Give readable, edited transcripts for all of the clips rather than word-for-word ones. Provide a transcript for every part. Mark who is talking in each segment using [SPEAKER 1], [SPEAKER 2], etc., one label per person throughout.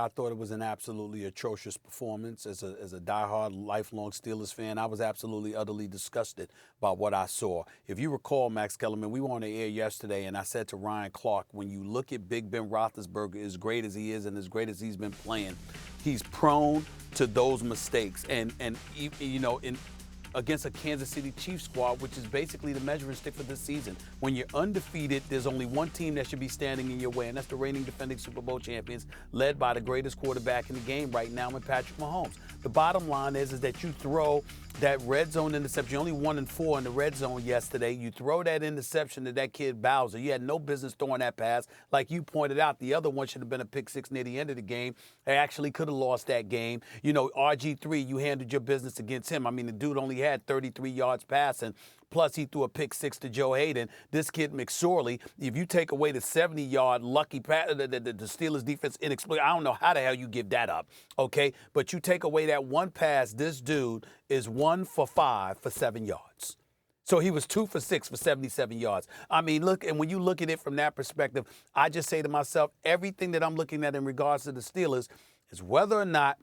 [SPEAKER 1] I thought it was an absolutely atrocious performance. As a diehard, lifelong Steelers fan, I was absolutely, utterly disgusted by what I saw. If you recall, Max Kellerman, we were on the air yesterday, and I said to Ryan Clark, when you look at Big Ben Roethlisberger, as great as he is and as great as he's been playing, he's prone to those mistakes. And you know, against a Kansas City Chiefs squad, which is basically the measuring stick for this season. When you're undefeated, there's only one team that should be standing in your way, and that's the reigning defending Super Bowl champions, led by the greatest quarterback in the game right now in Patrick Mahomes. The bottom line is that you throw that red zone interception. You're only 1-4 in the red zone yesterday. You throw that interception to that kid Bowser. You had no business throwing that pass. Like you pointed out, the other one should have been a pick six near the end of the game. They actually could have lost that game. You know, RG3, you handled your business against him. I mean, the dude only had 33 yards passing. Plus, he threw a pick six to Joe Hayden. This kid, McSorley, if you take away the 70-yard lucky pass, the Steelers defense inexplicable, I don't know how the hell you give that up, okay? But you take away that one pass, this dude is 1 for 5 for 7 yards. So he was 2 for 6 for 77 yards. I mean, look, and when you look at it from that perspective, I just say to myself, everything that I'm looking at in regards to the Steelers is whether or not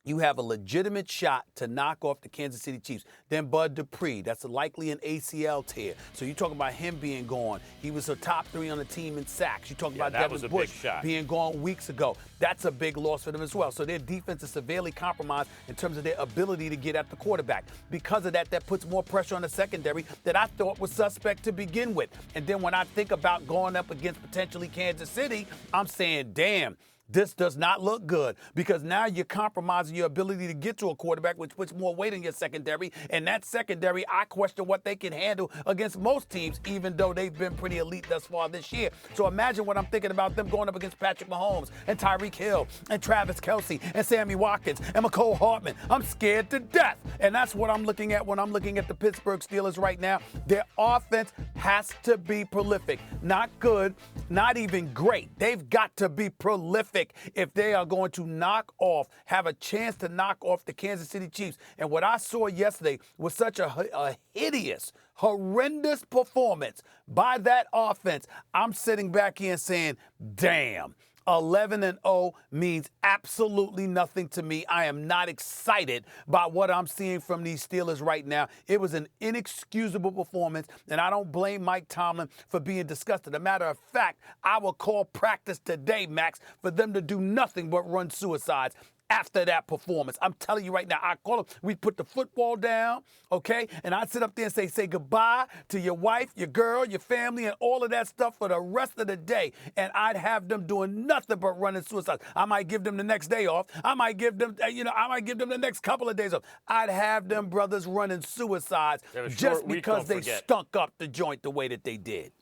[SPEAKER 1] you have a legitimate shot to knock off the Kansas City Chiefs. Then Bud Dupree, that's likely an ACL tear. So you talk about him being gone. He was a top 3 on the team in sacks. You talk about Devin Bush being gone weeks ago. That's a big loss for them as well. So their defense is severely compromised in terms of their ability to get at the quarterback. Because of that, that puts more pressure on the secondary that I thought was suspect to begin with. And then when I think about going up against potentially Kansas City, I'm saying, damn, this does not look good, because now you're compromising your ability to get to a quarterback, which puts more weight in your secondary. And that secondary, I question what they can handle against most teams, even though they've been pretty elite thus far this year. So imagine what I'm thinking about them going up against Patrick Mahomes and Tyreek Hill and Travis Kelce and Sammy Watkins and McCole Hartman. I'm scared to death. And that's what I'm looking at when I'm looking at the Pittsburgh Steelers right now. Their offense has to be prolific. Not good, not even great. They've got to be prolific if they are going to have a chance to knock off the Kansas City Chiefs. And what I saw yesterday was such a hideous, horrendous performance by that offense. I'm sitting back here and saying, damn. 11-0 means absolutely nothing to me. I am not excited by what I'm seeing from these Steelers right now. It was an inexcusable performance, and I don't blame Mike Tomlin for being disgusted. As a matter of fact, I will call practice today, Max, for them to do nothing but run suicides after that performance. I'm telling you right now, I call them, we put the football down, okay? And I'd sit up there and say goodbye to your wife, your girl, your family, and all of that stuff for the rest of the day. And I'd have them doing nothing but running suicides. I might give them the next day off. I might give them, the next couple of days off. I'd have them brothers running suicides just because they stunk up the joint the way that they did.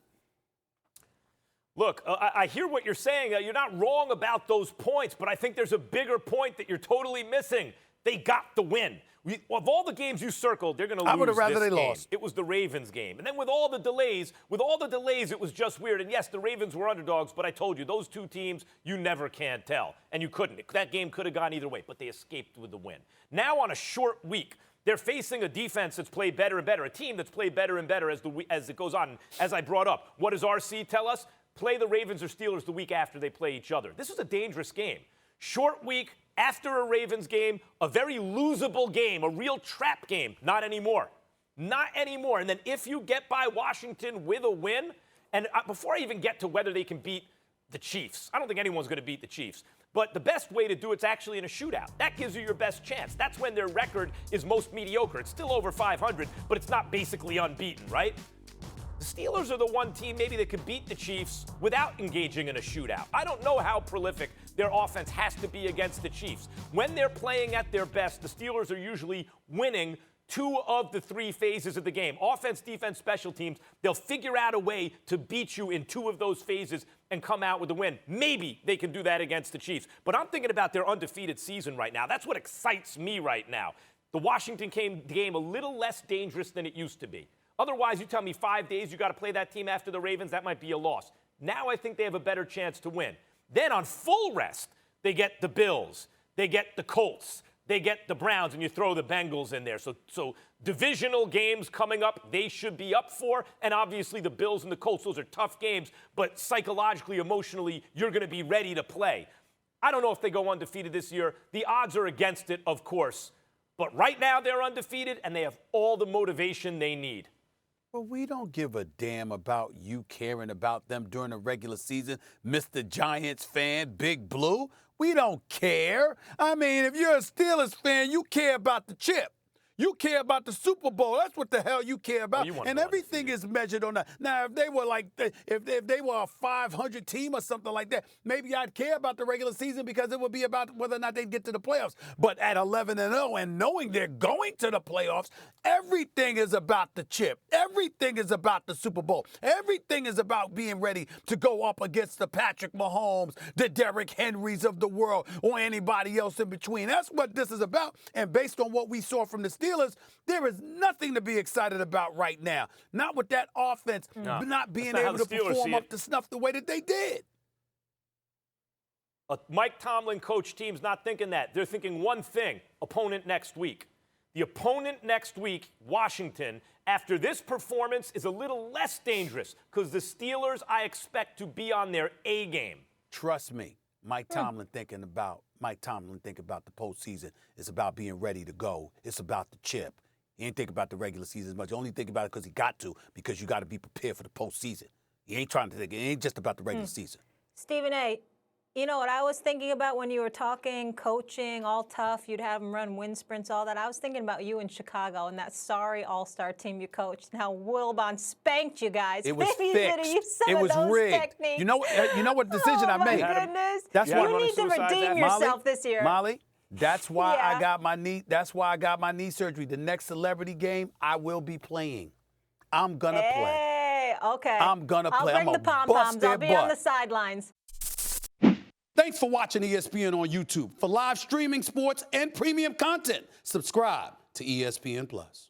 [SPEAKER 2] Look, I hear what you're saying. You're not wrong about those points, but I think there's a bigger point that you're totally missing. They got the win. Of all the games you circled, they're going to lose.
[SPEAKER 1] I would have rather they lost.
[SPEAKER 2] It was the Ravens game. And then with all the delays, it was just weird. And yes, the Ravens were underdogs, but I told you, those two teams, you never can tell. And you couldn't. That game could have gone either way, but they escaped with the win. Now on a short week, they're facing a defense that's played better and better, a team that's played better and better as it goes on. As I brought up, what does RC tell us? Play the Ravens or Steelers the week after they play each other. This is a dangerous game. Short week after a Ravens game, a very losable game, a real trap game. Not anymore. Not anymore. And then if you get by Washington with a win, and before I even get to whether they can beat the Chiefs, I don't think anyone's going to beat the Chiefs. But the best way to do it's actually in a shootout. That gives you your best chance. That's when their record is most mediocre. It's still over 500, but it's not basically unbeaten, right? The Steelers are the one team maybe that could beat the Chiefs without engaging in a shootout. I don't know how prolific their offense has to be against the Chiefs. When they're playing at their best, the Steelers are usually winning 2 of the 3 phases of the game. Offense, defense, special teams. They'll figure out a way to beat you in 2 of those phases and come out with a win. Maybe they can do that against the Chiefs. But I'm thinking about their undefeated season right now. That's what excites me right now. The Washington game a little less dangerous than it used to be. Otherwise, you tell me 5 days you got to play that team after the Ravens, that might be a loss. Now I think they have a better chance to win. Then on full rest, they get the Bills, they get the Colts, they get the Browns, and you throw the Bengals in there. So divisional games coming up, they should be up for. And obviously the Bills and the Colts, those are tough games, but psychologically, emotionally, you're going to be ready to play. I don't know if they go undefeated this year. The odds are against it, of course. But right now they're undefeated, and they have all the motivation they need.
[SPEAKER 1] Well, we don't give a damn about you caring about them during the regular season, Mr. Giants fan, Big Blue. We don't care. I mean, if you're a Steelers fan, you care about the chip. You care about the Super Bowl. That's what the hell you care about. And everything is measured on that. Now, if they were like, if they were a 500 team or something like that, maybe I'd care about the regular season because it would be about whether or not they'd get to the playoffs. But at 11-0 and knowing they're going to the playoffs, everything is about the chip. Everything is about the Super Bowl. Everything is about being ready to go up against the Patrick Mahomes, the Derrick Henrys of the world, or anybody else in between. That's what this is about. And based on what we saw from the Steelers, there is nothing to be excited about right now. Not with that offense not being able to perform up to snuff the way that they did.
[SPEAKER 2] A Mike Tomlin coach team's not thinking that. They're thinking one thing: opponent next week. The opponent next week, Washington, after this performance, is a little less dangerous because the Steelers, I expect to be on their A game.
[SPEAKER 1] Trust me, Mike Tomlin think about the postseason. It's about being ready to go. It's about the chip. He ain't think about the regular season as much. He only think about it because he got to, because you got to be prepared for the postseason. He ain't trying to think. It ain't just about the regular season.
[SPEAKER 3] Stephen A., you know what I was thinking about when you were talking, coaching, all tough, you'd have them run wind sprints, all that. I was thinking about you in Chicago and that sorry all-star team you coached and how Wilbon spanked you guys.
[SPEAKER 1] It was
[SPEAKER 3] Maybe
[SPEAKER 1] fixed.
[SPEAKER 3] You should have used some
[SPEAKER 1] It was
[SPEAKER 3] of those
[SPEAKER 1] rigged.
[SPEAKER 3] techniques.
[SPEAKER 1] You know what decision I made?
[SPEAKER 3] Oh, my goodness.
[SPEAKER 1] That's why
[SPEAKER 3] you need to redeem yourself this year.
[SPEAKER 1] Molly, that's why I got my knee. That's why I got my knee surgery. The next celebrity game, I will be playing. I'm gonna play.
[SPEAKER 3] Hey, okay.
[SPEAKER 1] I'm gonna play.
[SPEAKER 3] I'll bring the pom-poms. I'll be on the sidelines.
[SPEAKER 1] Thanks for watching ESPN on YouTube. For live streaming, sports, and premium content, subscribe to ESPN+.